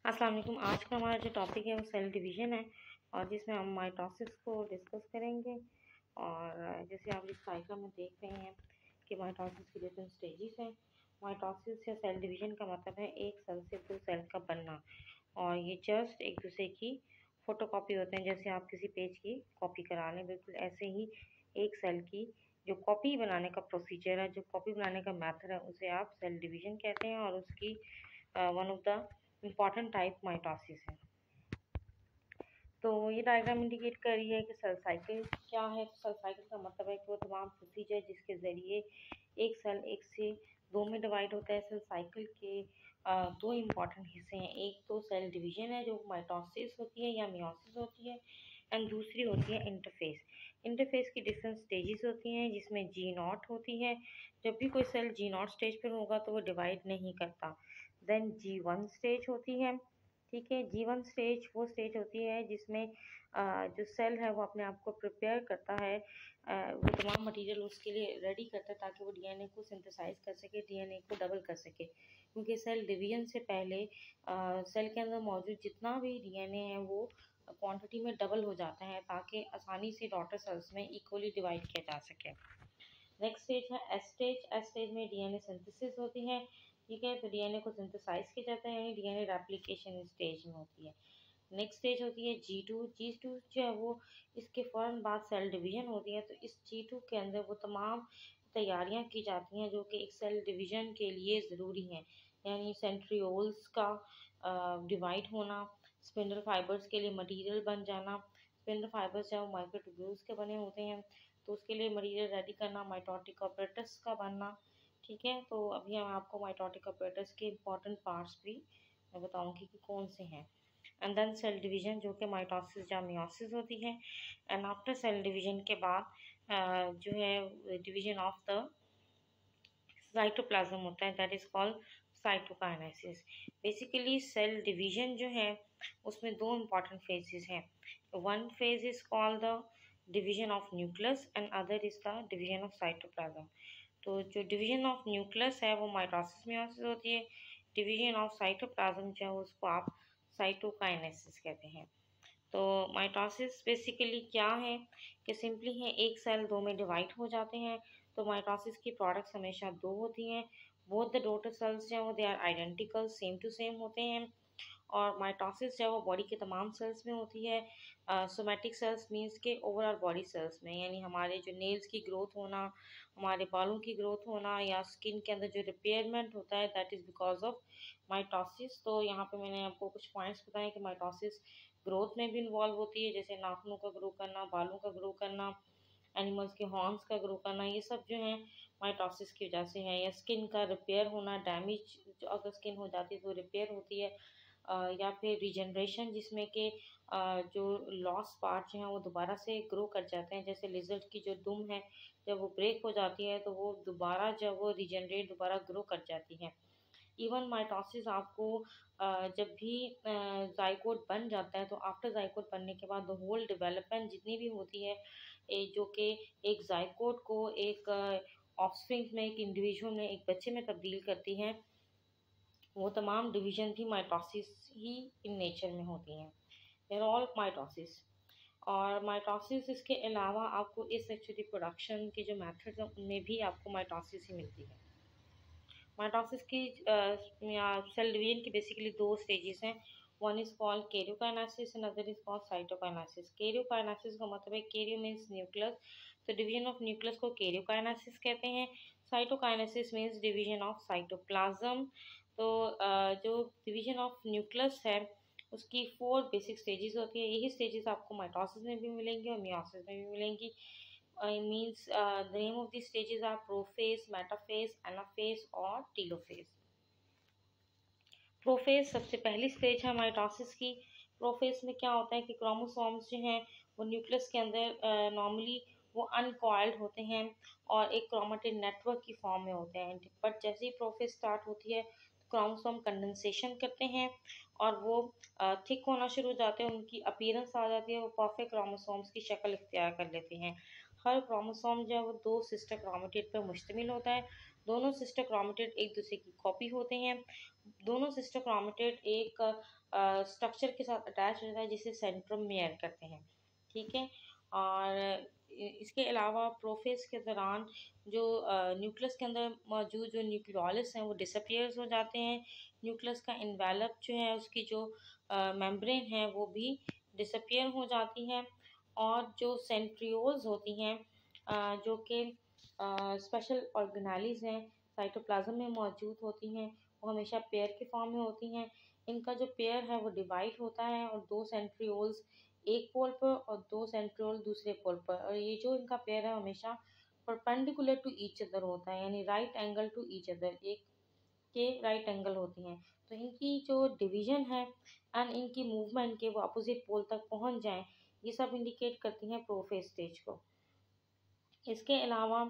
अस्सलाम वालेकुम। आज का हमारा जो टॉपिक है वो सेल डिवीज़न है और जिसमें हम माइटोसिस को डिस्कस करेंगे। और जैसे आप इस साइकिल में देख रहे हैं कि माइटोसिस की डिफरेंट स्टेजेस हैं। माइटोसिस या सेल डिवीज़न का मतलब है एक सेल से दो सेल का बनना, और ये जस्ट एक दूसरे की फ़ोटोकॉपी होते हैं। जैसे आप किसी पेज की कॉपी करा लें, बिल्कुल ऐसे ही एक सेल की जो कॉपी बनाने का प्रोसीजर है, जो कॉपी बनाने का मेथड है, उसे आप सेल डिवीज़न कहते हैं। और उसकी one of the important type mitosis है। तो ये डायग्राम इंडिकेट कर रही है कि सेल साइकिल क्या है। सेल साइकिल का मतलब है कि वो तमाम प्रोसीजर जिसके ज़रिए एक सेल एक से दो में डिवाइड होता है। सेल साइकिल के दो इम्पॉर्टेंट हिस्से हैं। एक तो सेल डिवीज़न है जो माइटोसिस होती है या मियोसिस होती है, एंड दूसरी होती है इंटरफेस। इंटरफेस की डिफरेंट स्टेजेस होती हैं जिसमें जी नॉट होती है। जब भी कोई सेल जी नॉट स्टेज पर होगा तो वो डिवाइड नहीं करता। देन G1 स्टेज होती है। ठीक है, G1 स्टेज वो स्टेज होती है जिसमें जो सेल है वो अपने आप को प्रिपेयर करता है, वो तमाम मटेरियल उसके लिए रेडी करता है ताकि वो डीएनए को सिंथेसाइज कर सके, डीएनए को डबल कर सके। क्योंकि सेल डिवीजन से पहले सेल के अंदर मौजूद जितना भी डीएनए है वो क्वांटिटी में डबल हो जाता है ताकि आसानी से डॉटर सेल्स में इक्वली डिवाइड किया जा सके। नेक्स्ट स्टेज है एस स्टेज। एस स्टेज में डीएनए सिंथेसिस होती है। ठीक है, तो डीएनए को सिंथेसाइज किया जाता है, यानी डीएनए रेप्लिकेशन स्टेज में होती है। नेक्स्ट स्टेज होती है G2। G2 जो है वो इसके फ़ौरन बाद सेल डिवीज़न होती है। तो इस G2 के अंदर वो तमाम तैयारियां की जाती हैं जो कि एक सेल डिवीज़न के लिए ज़रूरी हैं, यानी सेंट्रियोल्स का डिवाइड होना, स्पिंडल फाइबर्स के लिए मटेरियल बन जाना। स्पिंडल फाइबर्स जो माइक्रोट्यूब्यूल्स के बने होते हैं, तो उसके लिए मटेरियल रेडी करना, माइटोटिक ऑपरेटर्स का बनना। ठीक है, तो अभी हम आपको माइटोटिक ऑपरेटर्स के इम्पॉर्टेंट पार्ट्स भी मैं बताऊंगी कि कौन से हैं। एंड देन सेल डिवीजन जो कि माइटोसिस या मियोसिस होती है। एंड आफ्टर सेल डिवीजन के बाद जो है डिवीजन ऑफ द साइटोप्लाज्म होता है, that is called cytokinesis. Basically cell division जो है उसमें दो इम्पॉर्टेंट फेजेस हैं। One phase is called the division of nucleus and other is the division of cytoplasm. तो जो डिवीजन ऑफ न्यूक्लियस है वो माइटोसिस मियोसिस होती है। डिवीजन ऑफ साइटोप्लाज्म जो है उसको आप साइटोकाइनेसिस कहते हैं। तो माइटोसिस बेसिकली क्या है कि सिंपली है एक सेल दो में डिवाइड हो जाते हैं। तो माइटोसिस की प्रोडक्ट्स हमेशा दो होती हैं। बोथ द डॉटर सेल्स जो है वो they are identical, same to same होते हैं। और माइटोसिस जो है वो बॉडी के तमाम सेल्स में होती है। सोमैटिक सेल्स मीन्स के ओवरऑल बॉडी सेल्स में, यानी हमारे जो नेल्स की ग्रोथ होना, हमारे बालों की ग्रोथ होना, या स्किन के अंदर जो रिपेयरमेंट होता है, that is because of mitosis. तो यहाँ पे मैंने आपको कुछ पॉइंट्स बताए कि माइटोसिस ग्रोथ में भी इन्वॉल्व होती है, जैसे नाखूनों का ग्रो करना, बालों का ग्रो करना, एनिमल्स के हॉर्न्स का ग्रो करना, ये सब जो है माइटोसिस की वजह से है। या स्किन का रिपेयर होना, डैमेज जो अगर स्किन हो जाती है तो रिपेयर होती है। या फिर रिजनरेशन जिसमें कि जो लॉस पार्ट जो हैं वो दोबारा से ग्रो कर जाते हैं। जैसे लिजर्ड की जो दुम है जब वो ब्रेक हो जाती है तो वो दोबारा जब वो रिजनरेट दोबारा ग्रो कर जाती है। इवन माइटोसिस आपको जब भी जाइगोट बन जाता है तो आफ्टर जाइगोट बनने के बाद द होल डेवलपमेंट जितनी भी होती है, जो कि एक जाइगोट को एक ऑफस्प्रिंग में, एक इंडिविजुअल में, एक बच्चे में तब्दील करती है, वो तमाम डिवीजन भी माइटोसिस ही इन नेचर में होती हैं। देर ऑल माइटोसिस। और माइटोसिस इसके अलावा आपको इस सेक्सुअल रिप्रोडक्शन के जो मेथड्स हैं उनमें भी आपको माइटोसिस ही मिलती है। माइटोसिस की या सेल डिवीजन की बेसिकली दो स्टेजेस हैं। One is called karyokinesis and other is called cytokinesis. Karyokinesis का मतलब है कैरियो मीन्स न्यूक्लियस, तो डिवीजन ऑफ न्यूक्लियस को कैरियोकाइनेसिस कहते हैं। Cytokinesis means division of cytoplasm. तो जो डिवीजन ऑफ न्यूक्लियस है उसकी फोर बेसिक स्टेजेस होती है। यही स्टेजेस आपको माइटोसिस में भी मिलेंगी और मियोसिस में भी मिलेंगी। means the name of these stages are prophase, metaphase, anaphase और telophase। प्रोफेज सबसे पहली स्टेज है माइटोसिस की। प्रोफेज में क्या होता है कि क्रोमोसोम्स जो हैं वो न्यूक्लियस के अंदर नॉर्मली वो अनकॉइल्ड होते हैं और एक क्रोमेटिन नेटवर्क की फॉर्म में होते हैं। बट जैसे ही प्रोफेज स्टार्ट होती है तो क्रोमोसोम कंडेंसेशन करते हैं और वो थिक होना शुरू हो जाते हैं, उनकी अपीयरेंस आ जाती है, वो परफेक्ट क्रोमोसोम्स की शक्ल इख्तियार कर लेते हैं। हर क्रोमोसोम जो है वो 2 सिस्टर क्रोमेटिड पर मुश्तमिल होता है। दोनों सिस्टर क्रोमेटिड एक दूसरे की कॉपी होते हैं। दोनों सिस्टर क्रोमेटिड एक स्ट्रक्चर के साथ अटैच होता है जिसे सेंट्रोमियर कहते हैं, ठीक है। और इसके अलावा प्रोफेज के दौरान जो न्यूक्लियस के अंदर मौजूद जो न्यूक्लियोलस हैं वो डिसअपियर्स हो जाते हैं। न्यूक्लियस का इन्वेलप जो है उसकी जो मेम्ब्रेन है वो भी डिसअपियर हो जाती है। और जो सेंट्रियोल्स होती हैं जो कि स्पेशल ऑर्गेनेलिज हैं साइटोप्लाज्म में मौजूद होती हैं, वो हमेशा पेयर के फॉर्म में होती हैं। इनका जो पेयर है वो डिवाइड होता है और 2 सेंट्रियोल्स एक पोल पर और 2 सेंट्रियोल दूसरे पोल पर, और ये जो इनका पेयर है हमेशा परपेंडिकुलर टू ईच अदर होता है, यानी right angle to each other, एक के राइट एंगल होती हैं। तो इनकी जो डिवीजन है एंड इनकी मूवमेंट के वो अपोजिट पोल तक पहुंच जाएं, ये सब इंडिकेट करती हैं प्रोफेज स्टेज को। इसके अलावा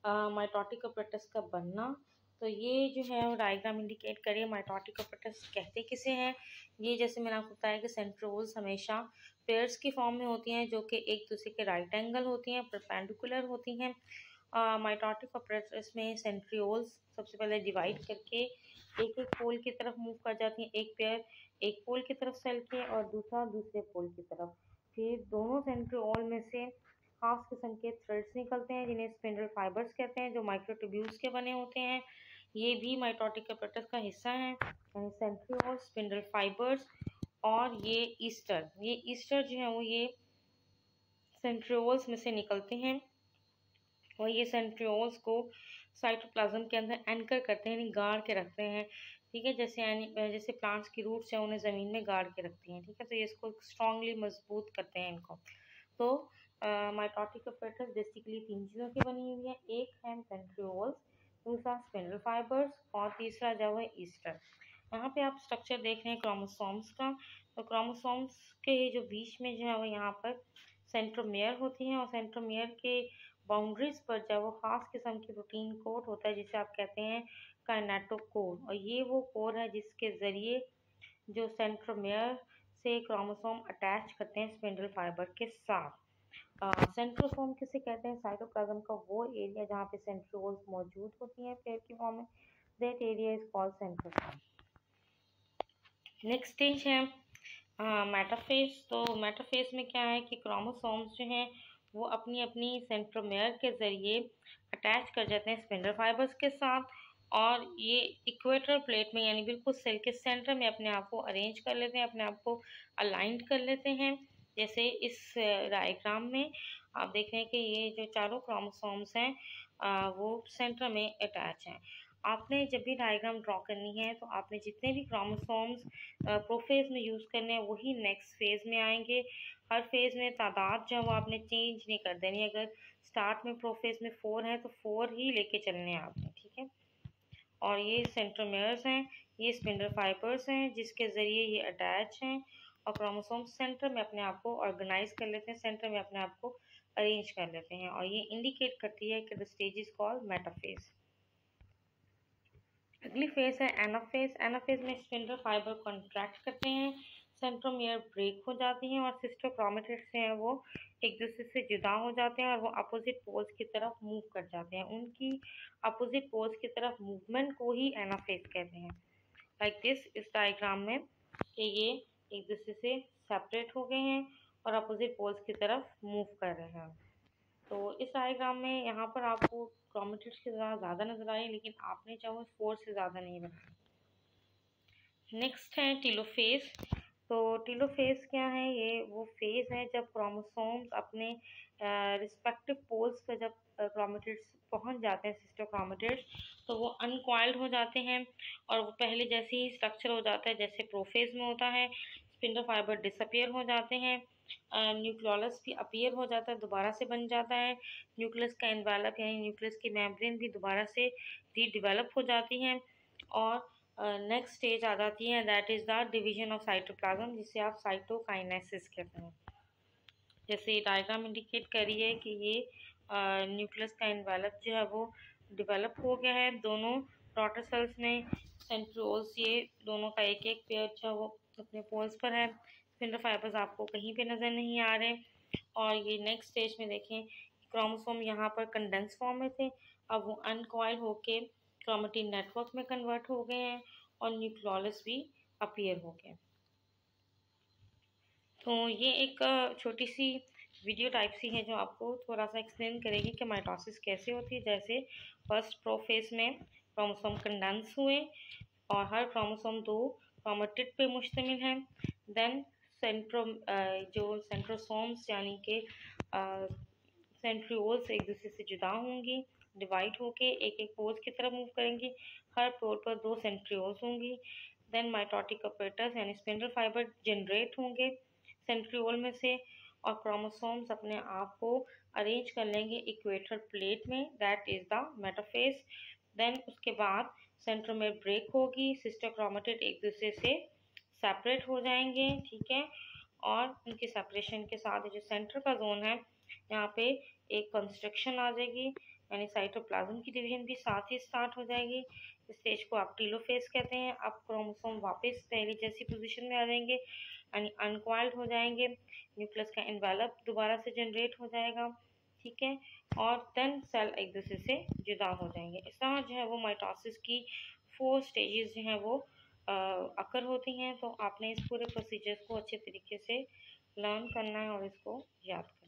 माइटोटिक अपरेटस का बनना, तो ये जो है वो डायग्राम इंडिकेट करिए माइटोटिक अपरेटस कहते किसे हैं। ये जैसे मैंने आपको बताया कि सेंट्रोल्स हमेशा पेयर्स की फॉर्म में होती हैं जो कि एक दूसरे के राइट एंगल होती हैं, परपेंडिकुलर होती हैं। माइटोटिक अपरेटस में सेंट्रियोल्स सबसे पहले डिवाइड करके एक एक पोल की तरफ मूव कर जाती हैं, एक पेयर एक पोल की तरफ सेल के और दूसरा दूसरे पोल की तरफ। फिर दोनों सेंट्रियोल में से खास किस्म के थ्रेड्स निकलते हैं जिन्हें स्पिंडल फाइबर्स कहते हैं, जो माइक्रोट्यूब्यूल्स के बने होते हैं। ये भी माइटोटिक अपरेटस का हिस्सा है, यानी सेंट्रियोल, स्पिंडल फाइबर्स और ये ईस्टर जो है वो ये सेंट्रियोल्स में से निकलते हैं और ये सेंट्रियोल्स को साइटोप्लाज्म के अंदर एंकर करते हैं, यानी गाड़ के रखते हैं, ठीक है। जैसे प्लांट्स की रूट्स हैं उन्हें ज़मीन में गाड़ के रखती हैं, ठीक है। तो ये इसको स्ट्रांगली मजबूत करते हैं इनको। तो माइटोटिक अपरेटस बेसिकली 3 चीज़ों की बनी हुई है, एक है सेंट्रियोल्स, दूसरा स्पिंडल फाइबर्स और तीसरा जो है ईस्टर। यहाँ पे आप स्ट्रक्चर देख रहे हैं क्रोमोसोम्स का। तो क्रोमोसोम्स के जो बीच में जो है वो यहाँ पर सेंट्रोमियर होती हैं और सेंट्रोमियर के बाउंड्रीज पर जो वो खास किस्म की प्रोटीन कोड होता है जिसे आप कहते हैं काइनेटोकोर, और ये वो कोर है जिसके ज़रिए जो सेंट्रोमियर से क्रोमोसोम अटैच करते हैं स्पिंडल फाइबर के साथ। सेंट्रोसोम किसे कहते हैं, साइटोप्लाज्म का वो एरिया जहाँ पे सेंट्रियोल्स मौजूद होती हैं पेयर की फॉर्म में, that area is called centrosome. Next stage है मेटाफेज। तो मेटाफेज में क्या है कि क्रोमोसोम्स जो हैं वो अपनी अपनी सेंट्रोमेयर के ज़रिए अटैच कर जाते हैं स्पिंडल फाइबर्स के साथ और ये इक्वेटर प्लेट में यानी बिल्कुल सेल के सेंटर में अपने आप को अरेंज कर लेते हैं, अपने आप को अलाइंड कर लेते हैं। जैसे इस डायग्राम में आप देख रहे हैं कि ये जो चारों क्रोमोसोम्स हैं वो सेंटर में अटैच हैं। आपने जब भी डायग्राम ड्रॉ करनी है तो आपने जितने भी क्रोमोसोम्स प्रोफेज में यूज़ करने हैं वही नेक्स्ट फेज़ में आएंगे। हर फेज़ में तादाद जो है वो आपने चेंज नहीं कर देनी। अगर स्टार्ट में प्रोफेज में 4 है तो 4 ही लेके चलने हैं आपने, ठीक है। और ये सेंट्रोमेयर्स हैं, ये स्पिंडल फाइबर्स हैं जिसके ज़रिए ये अटैच हैं और क्रोमोसोम सेंटर में अपने आप को ऑर्गेनाइज कर लेते हैं, सेंटर में अपने आप को अरेंज कर लेते हैं और ये इंडिकेट करती है कि the stage is called metaphase. अगली फेज है एनाफेज। एनाफेज में स्पिंडल फाइबर कॉन्ट्रैक्ट करते हैं, सेंट्रोमियर ब्रेक हो जाती हैं और सिस्टर क्रोमेटिड्स से हैं वो एक दूसरे से जुदा हो जाते हैं और वो अपोजिट पोल्स की तरफ मूव कर जाते हैं। उनकी अपोजिट पोल्स की तरफ मूवमेंट को ही एनाफेज कहते हैं। लाइक दिस इस डायग्राम में कि ये एक दूसरे से सेपरेट हो गए हैं और अपोजिट पोल्स की तरफ मूव कर रहे हैं। तो इस डायग्राम में यहाँ पर आपको क्रोमेटिड्स की ज़्यादा नजर आई, लेकिन आपने चाहो 4 से ज़्यादा नहीं बनाया। नेक्स्ट है टीलोफेज। तो टीलोफेज क्या है, ये वो फेज है जब क्रोमोसोम्स अपने रिस्पेक्टिव पोल्स पर जब क्रोमेटिड्स पहुँच जाते हैं सिस्टर क्रोमेटिड्स तो वो अनकॉइल्ड हो जाते हैं और वो पहले जैसे ही स्ट्रक्चर हो जाता है जैसे प्रोफेज में होता है। स्पिंडल फाइबर डिसअपियर हो जाते हैं, न्यूक्लियोलस भी अपीयर हो जाता है, दोबारा से बन जाता है। न्यूक्लियस का एनवेलप यानी न्यूक्लियस की मेम्ब्रेन भी दोबारा से रीडेवलप हो जाती हैं और नेक्स्ट स्टेज आ जाती है, that is the division of cytoplasm जिसे आप साइटोकाइनेसिस कहते हैं। जैसे डायग्राम इंडिकेट करी है कि ये न्यूक्लियस का एनवेलप जो है वो डेवलप हो गया है। दोनों डॉटर सेल्स में सेंट्रियोल्स ये दोनों का एक एक पेयर जो है वो अपने पोल्स पर है। स्पिंडल फाइबर्स आपको कहीं पे नज़र नहीं आ रहे और ये नेक्स्ट स्टेज में देखें क्रोमोसोम यहाँ पर कंडेंस फॉर्म में थे, अब वो अनकॉइल होके क्रोमेटिन नेटवर्क में कन्वर्ट हो गए हैं और न्यूक्लियोलस भी अपीयर हो गए। तो ये एक छोटी सी वीडियो टाइप सी है जो आपको थोड़ा सा एक्सप्लेन करेगी कि माइटोसिस कैसे होती है। जैसे फर्स्ट प्रोफेज में क्रोमोसोम कंडेंस हुए और हर क्रोमोसोम 2 क्रोमेटिड पे मुश्तमिल है। देन जो सेंट्रोसोम्स यानी कि सेंट्रियोल्स एक दूसरे से जुदा होंगी, डिवाइड होके एक एक पोज की तरफ मूव करेंगी। हर पोल पर 2 सेंट्रियोल्स होंगी। देन माइटोटिक अपरेटस यानी स्पिंडल फाइबर जनरेट होंगे सेंट्रियोल में से और क्रोमोसोम्स अपने आप को अरेंज कर लेंगे इक्वेटर प्लेट में, that is the metaphase. Then उसके बाद सेंट्रोमेर ब्रेक होगी, सिस्टर क्रोमेटिड एक दूसरे से सेपरेट हो जाएंगे, ठीक है। और उनके सेपरेशन के साथ जो सेंटर का जोन है यहाँ पे एक कंस्ट्रक्शन आ जाएगी, यानी साइटोप्लाज्म की डिवीजन भी साथ ही स्टार्ट हो जाएगी। इस स्टेज को आप टीलोफेज कहते हैं। अब क्रोमोसोम वापस पहले जैसी पोजीशन में आ जाएंगे, यानी अनकॉइल्ड हो जाएंगे, न्यूक्लियस का एनवेलप दोबारा से जनरेट हो जाएगा, ठीक है। और देन सेल एक दूसरे से जुदा हो जाएंगे। इस तरह जो है वो माइटोसिस की 4 स्टेजेस जो हैं वो अकर होती हैं। तो आपने इस पूरे प्रोसीजर को अच्छे तरीके से लर्न करना है और इसको याद करना है।